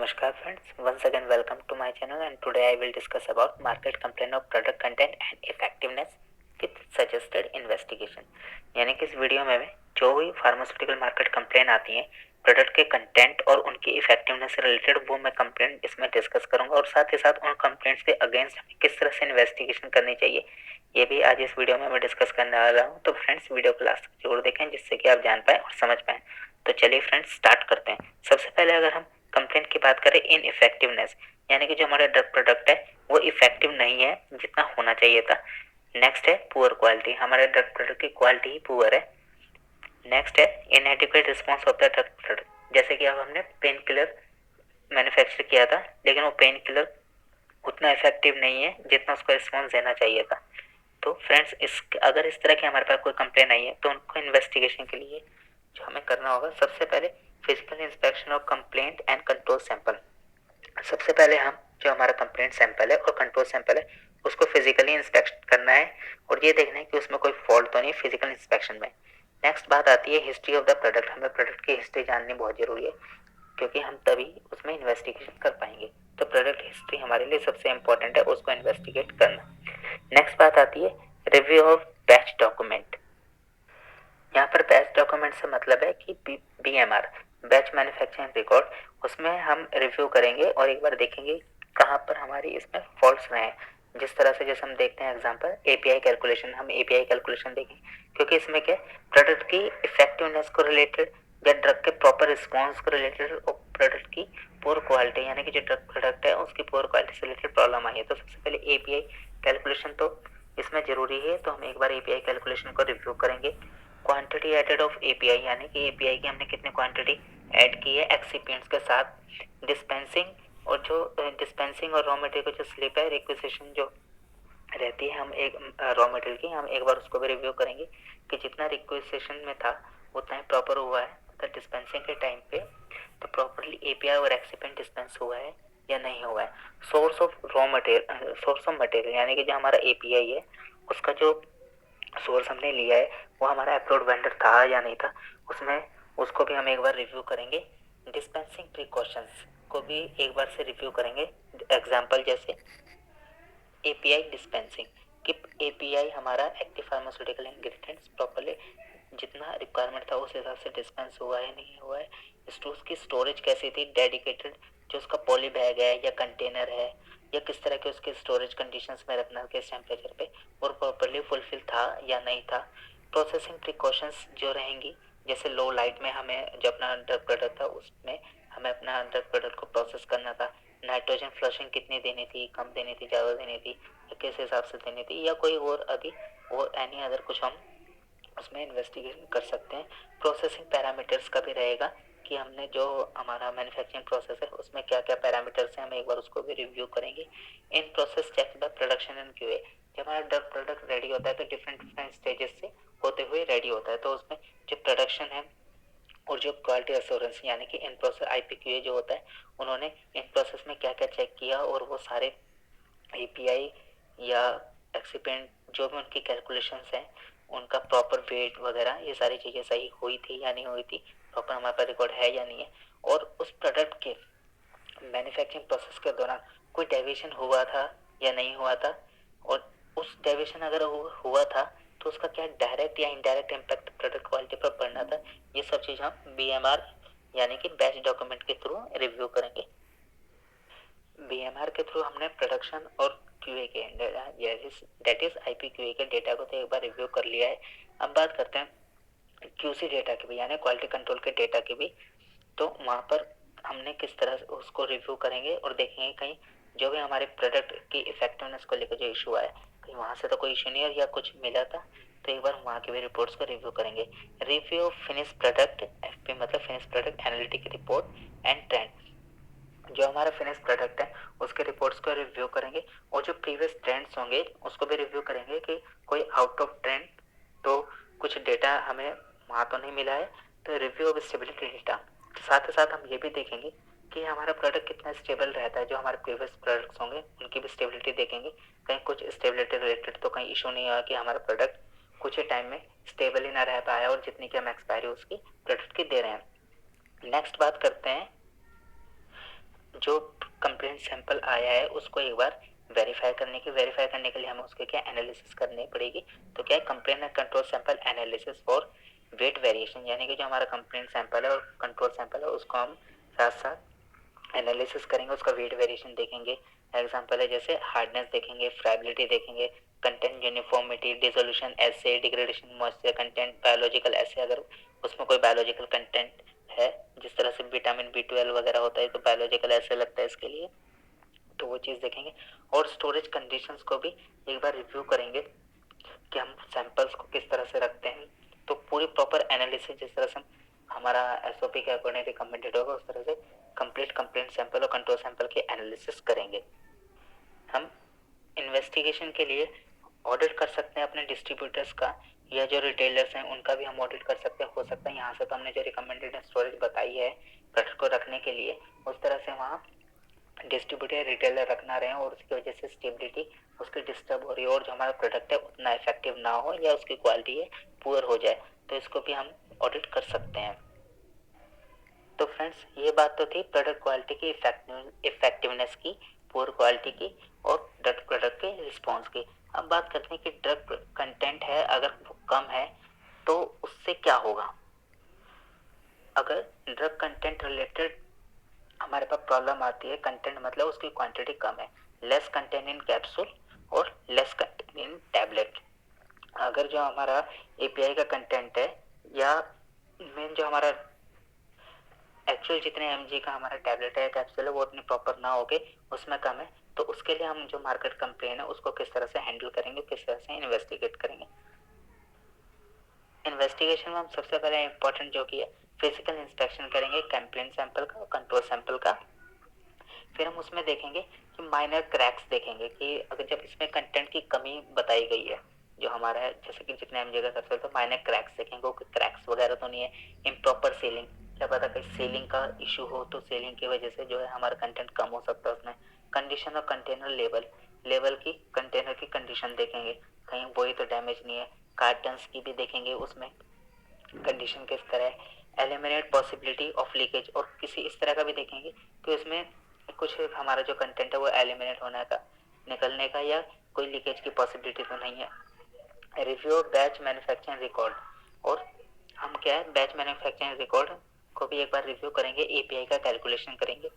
Namaskar friends, once again welcome to my channel and today I will discuss about market complaint of product content and effectiveness with suggested investigation। यानी कि इस video में मैं जो भी pharmaceutical market complain आती है product के कंटेंट और उनकी इफेक्टिवनेस से रिलेटेड वो मैं कंप्लेंट इसमें डिस्कस करूंगा और साथ ही साथ उन कंप्लेंट्स के अगेंस्ट हमें किस तरह से इन्वेस्टिगेशन करनी चाहिए ये भी आज इस वीडियो में मैं डिस्कस करने वाला हूँ। तो फ्रेंड्स वीडियो को लास्ट तक जरूर देखें जिससे कि आप जान पाए और समझ पाए। तो चलिए फ्रेंड्स स्टार्ट करते हैं। सबसे पहले अगर हम कंप्लेंट की बात करें इन इफेक्टिवनेस यानी कि जो हमारा ड्रग प्रोडक्ट है वो इफेक्टिव नहीं है जितना होना चाहिए था। नेक्स्ट है पुअर क्वालिटी, हमारे ड्रग प्रोडक्ट की क्वालिटी ही पुअर है। नेक्स्ट है इनएडिक्वेट response of the drug product, जैसे कि अब हमने पेन किलर मैन्युफैक्चर किया था लेकिन वो पेन किलर उतना इफेक्टिव नहीं है जितना उसको रिस्पॉन्स देना चाहिए था। तो फ्रेंड्स अगर इस तरह की हमारे पास कोई कंप्लेन आई है तो उनको इन्वेस्टिगेशन के लिए जो हमें करना होगा सबसे पहले physical inspection of complaint and control sample. सबसे पहले हम जो हमारा कंप्लेंट सैंपल है और कंट्रोल सैंपल है उसको फिजिकली इंस्पेक्ट करना है और ये देखना है कि उसमें कोई फॉल्ट तो नहीं फिजिकल इंस्पेक्शन में। नेक्स्ट बात आती है हिस्ट्री ऑफ द प्रोडक्ट, हमें प्रोडक्ट की हिस्ट्री जाननी बहुत जरूरी है क्योंकि हम तभी उसमें इन्वेस्टिगेशन कर पाएंगे। तो प्रोडक्ट हिस्ट्री हमारे लिए सबसे इंपॉर्टेंट है, उसको इन्वेस्टिगेट करना। नेक्स्ट बात आती है रिव्यू ऑफ बैच डॉक्यूमेंट। यहाँ पर बैच डॉक्यूमेंट से मतलब है कि BMR बैच मैन्युफैक्चरिंग रिकॉर्ड, उसमें हम रिव्यू करेंगे और एक बार देखेंगे कहाँ पर हमारी इसमें फॉल्ट्स रहे हैं। जिस तरह से जैसे हम देखते हैं एग्जांपल API कैलकुलेशन, हम API कैलकुलेशन देखें क्योंकि इसमें क्या प्रोडक्ट की इफेक्टिवनेस को रिलेटेड या ड्रग के प्रॉपर रिस्पॉन्स को रिलेटेड और प्रोडक्ट की पुअर क्वालिटी यानी कि जो ड्रग प्रोडक्ट है उसकी पुअर क्वालिटी से रिलेटेड प्रॉब्लम आई है। तो सबसे पहले API कैलकुलेशन तो इसमें जरूरी है, तो हम एक बार API कैलकुलेशन को रिव्यू करेंगे। क्वांटिटी एडेड ऑफ API यानी कि API की हमने कितनी क्वांटिटी ऐड की है एक्सिपिएंट्स के साथ। डिस्पेंसिंग और जो डिस्पेंसिंग और रॉ मटेरियल को जो स्लिप है रिक्विजिशन जो रहती है हम एक रॉ मटेरियल की हम एक बार उसको भी रिव्यू करेंगे कि जितना रिक्विजिशन में था उतना ही प्रॉपर हुआ है तो डिस्पेंसिंग के टाइम पे तो प्रॉपरली API और एक्सिपेंट डिस्पेंस हुआ है या नहीं हुआ है। Source of raw material, source of material यानी कि जो हमारा API है उसका जो सोर्स हमने लिया है वो हमारा अप्रूव्ड वेंडर था या नहीं था, उसमें उसको भी हम एक बार रिव्यू करेंगे। डिस्पेंसिंग प्रिकॉशंस को भी एक बार से रिव्यू करेंगे। एग्जांपल जैसे API डिस्पेंसिंग कि API हमारा एक्टिव फार्मास्यूटिकल इंग्रेडिएंट्स प्रॉपर्ली जितना रिक्वायरमेंट था उस हिसाब से डिस्पेंस हुआ है नहीं हुआ है। उसकी स्टोरेज कैसी थी, डेडिकेटेड जो उसका पॉली बैग है या कंटेनर है या किस तरह के उसके स्टोरेज कंडीशंस में रखना किस टेम्परेचर पे और प्रॉपर्ली फुलफिल था या नहीं था। प्रोसेसिंग प्रिकॉशंस जो रहेंगी जैसे लो लाइट में हमें जो अपना ड्रग प्रोडक्ट था उसमें हमें अपना ड्रग प्रोडक्ट को प्रोसेस करना था। नाइट्रोजन फ्लशिंग कितनी देनी थी, कम देनी थी, ज़्यादा देनी थी या किस हिसाब से देनी थी या कोई और अभी और एनी अदर कुछ हम उसमें इन्वेस्टिगेशन कर सकते हैं। प्रोसेसिंग पैरामीटर्स का भी रहेगा कि हमने जो हमारा मैन्युफैक्चरिंग प्रोसेस है उसमें क्या क्या पैरामीटर्स हैं हम एक बार उसको भी रिव्यू करेंगे। In process check the production and QA, जब हमारा ड्रग प्रोडक्ट रेडी होता है तो डिफरेंट स्टेजेस से होते हुए रेडी होता है तो उसमें जो प्रोडक्शन है और जो क्वालिटी एश्योरेंस यानी कि इन प्रोसेस IPQA जो होता है उन्होंने इन प्रोसेस में क्या क्या चेक किया और वो सारे API या एक्सिपेंट जो भी उनकी कैलकुलेशंस हैं उनका प्रॉपर वेट वगैरह ये सारी चीज़ें सही हुई थी या नहीं हुई थी, प्रॉपर हमारे पास रिकॉर्ड है या नहीं है। और उस प्रोडक्ट के मैन्युफैक्चरिंग प्रोसेस के दौरान कोई डेविएशन हुआ था या नहीं हुआ था और उस डेविएशन अगर हुआ था तो उसका क्या डायरेक्ट या इनडायरेक्ट इम्पैक्ट प्रोडक्ट क्वालिटी पर पड़ना था। ये सब चीज़ हम BMR यानी कि बैच डॉक्यूमेंट के थ्रू रिव्यू करेंगे। BMR के थ्रू हमने प्रोडक्शन और QA के दैट इज IPQA के डेटा को तो एक बार रिव्यू कर लिया है। अब बात करते हैं QC डेटा की भी यानी क्वालिटी कंट्रोल के डेटा की भी। तो वहाँ पर हमने किस तरह से उसको रिव्यू करेंगे और देखेंगे कहीं जो भी हमारे प्रोडक्ट की इफेक्टिवनेस को लेकर जो इशू आया कहीं वहाँ से तो कोई इशू नहीं है या कुछ मिला था तो एक बार वहाँ की भी रिपोर्ट्स को रिव्यू करेंगे। Review of finish product FP मतलब finish product analytic report and trend, जो हमारा फिनिश प्रोडक्ट है उसके रिपोर्ट्स को रिव्यू करेंगे और जो प्रीवियस ट्रेंड्स होंगे उसको भी रिव्यू करेंगे कि कोई आउट ऑफ ट्रेंड तो कुछ डेटा हमें वहाँ तो नहीं मिला है। तो रिव्यू ऑफ स्टेबिलिटी डेटा, साथ ही साथ हम ये भी देखेंगे कि हमारा प्रोडक्ट कितना स्टेबल रहता है। जो हमारे प्रीवियस प्रोडक्ट्स होंगे उनकी भी स्टेबिलिटी देखेंगे, कहीं कुछ स्टेबिलिटी रिलेटेड तो कहीं इशू नहीं आया कि हमारा प्रोडक्ट कुछ ही टाइम में स्टेबल ही ना रह पाया और जितनी की हम एक्सपायरी उसकी प्रोडक्ट की दे रहे हैं। नेक्स्ट बात करते हैं जो कंप्लेंट सैंपल आया है उसको एक बार वेरीफाई करने के लिए हमें उसके क्या एनालिसिस करनी पड़ेगी। तो क्या है, complaint and control sample analysis for wait variation, यानी कि जो हमारा कंप्लेंट सैंपल है और कंट्रोल सैंपल है उसको हम साथ साथ एनालिसिस करेंगे, उसका वेट वेरिएशन देखेंगे। एग्जांपल है जैसे हार्डनेस देखेंगे, फ्राइबिलिटी देखेंगे, कंटेंट यूनिफॉर्मिटी, डिसोल्यूशन एसे, डिग्रेडेशन मॉइस्चर कंटेंट, बायोलॉजिकल एसे, अगर उसमें कोई बायोलॉजिकल कंटेंट है, जिस तरह से विटामिन B12 वगैरह होता है तो बायोलॉजिकल एसे लगता है इसके लिए, तो वो चीज़ देखेंगे। और स्टोरेज कंडीशंस को भी एक बार रिव्यू करेंगे कि हम सैंपल्स को किस तरह से रखते हैं। तो पूरी प्रॉपर एनालिसिस जिस तरह से हमारा SOP के अकॉर्डिंग रिकमेंडेड होगा उस तरह से कंप्लीट कंप्लेंट सैंपल और कंट्रोल सैंपल की एनालिसिस करेंगे। हम इन्वेस्टिगेशन के लिए ऑडिट कर सकते हैं अपने डिस्ट्रीब्यूटर्स का या जो रिटेलर्स हैं उनका भी हम ऑडिट कर सकते हैं। हो सकता है यहाँ से तो हमने जो रिकमेंडेड स्टोरेज बताई है प्रोडक्ट को रखने के लिए उस तरह से वहाँ डिस्ट्रीब्यूटर रिटेलर रखना रहे हैं और उसकी वजह से स्टेबिलिटी उसकी डिस्टर्ब हो रही है और जो हमारा प्रोडक्ट है उतना इफेक्टिव ना हो या उसकी क्वालिटी है पुअर हो जाए, तो इसको भी हम ऑडिट कर सकते हैं। तो फ्रेंड्स ये बात तो थी प्रोडक्ट क्वालिटी की इफेक्टिवनेस की, पुअर क्वालिटी की और ड्रग प्रोडक्ट के रिस्पॉन्स की। अब बात करते हैं कि ड्रग कंटेंट है अगर वो कम है तो उससे क्या होगा। अगर ड्रग कंटेंट रिलेटेड हमारे पास प्रॉब्लम आती है, कंटेंट मतलब उसकी क्वांटिटी कम है, लेस कंटेंट इन कैप्सूल और लेस कंटेंट इन टैबलेट। अगर जो हमारा API का कंटेंट है या मेन जो हमारा एक्चुअल जितने mg का हमारा टैबलेट है कैप्सूल है वो उतनी प्रॉपर ना होके उसमें कम है, तो उसके लिए हम जो मार्केट कंप्लेन है उसको किस तरह से हैंडल करेंगे, किस तरह से इन्वेस्टिगेट करेंगे। इन्वेस्टिगेशन में हम सबसे पहले इंपॉर्टेंट जो किया फिजिकल इंस्पेक्शन करेंगे कंप्लेंट सैंपल का, कंट्रोल सैंपल का। फिर हम उसमें देखेंगे कि माइनर क्रैक्स देखेंगे कि अगर जब इसमें कंटेंट की कमी बताई गई है जो हमारा है, जैसे कि जितने mg का कैप्सूल, तो माइनर क्रैक्स देखेंगे, वो क्रैक्स वगैरह तो नहीं है। इम्प्रॉपर सेलिंग, क्या पता कहीं सेलिंग का इशू हो तो सेलिंग की वजह से जो है हमारा कंटेंट कम हो सकता है उसमें। कंडीशन और कंटेनर लेवल की कंटेनर की कंडीशन देखेंगे, कहीं वही तो डैमेज नहीं है। कार्टन्स की भी देखेंगे, उसमें कंडीशन किस तरह है। एलिमिनेट पॉसिबिलिटी ऑफ लीकेज, और किसी इस तरह का भी देखेंगे कि उसमें कुछ हमारा जो कंटेंट है वो एलिमिनेट होने का, निकलने का, या कोई लीकेज की पॉसिबिलिटी तो नहीं है। रिव्यू बैच मैन्युफैक्चरिंग रिकॉर्ड, और हम क्या है बैच मैन्युफैक्चरिंग रिकॉर्ड को भी एक बार रिव्यू करेंगे, API का कैलकुलेशन करेंगे।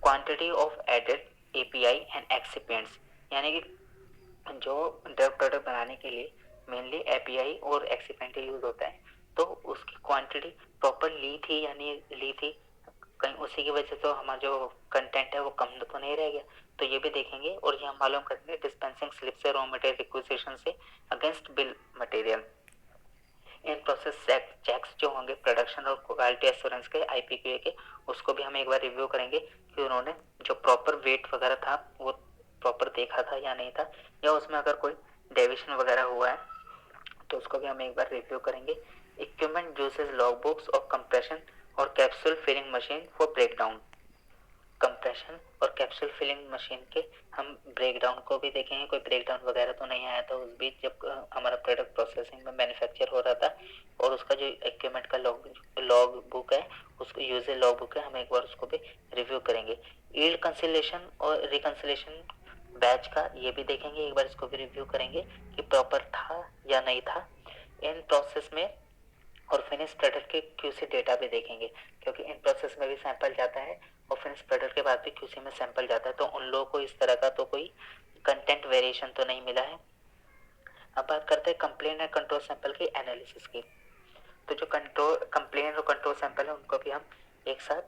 Quantity of added API and excipients, यानी कि जो ड्रग प्रोडक्ट बनाने के लिए मेनली API और एक्सिपेंट यूज होता है, तो उसकी क्वांटिटी प्रॉपर ली थी या नहीं ली थी, कहीं उसी की वजह से तो हमारा जो कंटेंट है वो कम तो नहीं रह गया, तो ये भी देखेंगे। और ये हम मालूम करेंगे डिस्पेंसिंग स्लिप से, रॉ मटेरियल रिक्विजिशन से, against bill material. In process checks जो होंगे प्रोडक्शन और क्वालिटी एश्योरेंस के, IPQA के, उसको भी हम एक बार रिव्यू करेंगे कि उन्होंने जो प्रॉपर वेट वगैरह था वो प्रॉपर देखा था या नहीं था, या उसमें अगर कोई डेविएशन वगैरह हुआ है तो उसको भी हम एक बार रिव्यू करेंगे। इक्विपमेंट यूसेज लॉग बुक्स और कंप्रेशन और capsule filling machine for breakdown, compression और कैप्सूल फिलिंग मशीन के हम ब्रेकडाउन को भी देखेंगे, कोई ब्रेकडाउन वगैरह तो नहीं आया था उस बीच जब हमारा प्रोडक्ट प्रोसेसिंग में मैन्युफैक्चर हो रहा था। और उसका जो इक्विपमेंट का लॉग बुक है, उसको यूजेज लॉग बुक है, हम एक बार उसको भी रिव्यू करेंगे। यील्ड कंसिलेशन और रिकंसिलेशन बैच का ये भी देखेंगे, एक बार इसको भी रिव्यू करेंगे कि प्रॉपर था या नहीं था इन प्रोसेस में। और फिनिश प्रोडक्ट के QC डेटा भी देखेंगे, क्योंकि इन प्रोसेस में भी सैंपल जाता है और फिनिश प्रोडक्ट के बाद भी QC में सैंपल जाता है, तो उन लोगों को इस तरह का तो कोई कंटेंट वेरिएशन तो नहीं मिला है। अब बात करते हैं कंप्लेन एंड कंट्रोल सैंपल की एनालिसिस की। तो जो कंप्लेन और कंट्रोल सैंपल है उनको भी हम एक साथ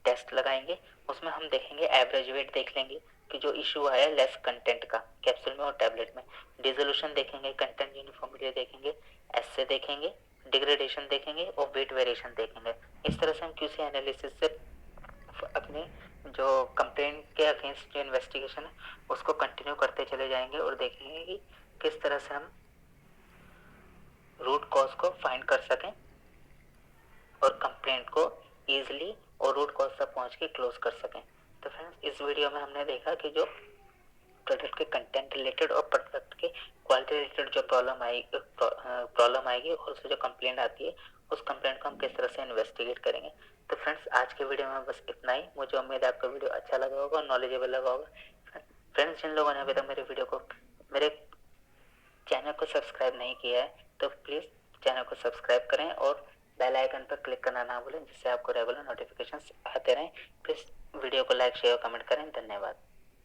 टेस्ट लगाएंगे। उसमें हम देखेंगे एवरेज वेट देख लेंगे कि जो इशू आया लेस कंटेंट का कैप्सूल में और टैबलेट में, डिसोल्यूशन देखेंगे, कंटेंट यूनिफॉर्मिटी देखेंगे, एसे देखेंगे, डिग्रेडेशन देखेंगे और वेट वेरिएशन देखेंगे। इस तरह से हम QC एनालिसिस से अपने जो कंप्लेंट के अगेंस्ट जो इन्वेस्टिगेशन है उसको कंटिन्यू करते चले जाएंगे और देखेंगे कि किस तरह से हम रूट कॉज को फाइंड कर सकें और कंप्लेंट को इजीली और रूट कॉज तक पहुंच के क्लोज कर सकें। तो फ्रेंड्स इस वीडियो में हमने देखा कि जो प्रोडक्ट के कंटेंट रिलेटेड और प्रोडक्ट के क्वालिटी रिलेटेड जो प्रॉब्लम आएगी और उससे जो कंप्लेंट आती है उस कंप्लेंट को हम किस तरह से इन्वेस्टिगेट करेंगे। तो फ्रेंड्स आज के वीडियो में बस इतना ही। मुझे उम्मीद है आपको वीडियो अच्छा लगा होगा और नॉलेजेबल लगा होगा। फ्रेंड्स जिन लोगों ने अभी तक मेरे चैनल को सब्सक्राइब नहीं किया है तो प्लीज़ चैनल को सब्सक्राइब करें और बेल आइकन पर क्लिक करना ना भूलें, जिससे आपको रेगुलर नोटिफिकेशंस आते रहें। प्लीज़ वीडियो को लाइक शेयर कमेंट करें। धन्यवाद।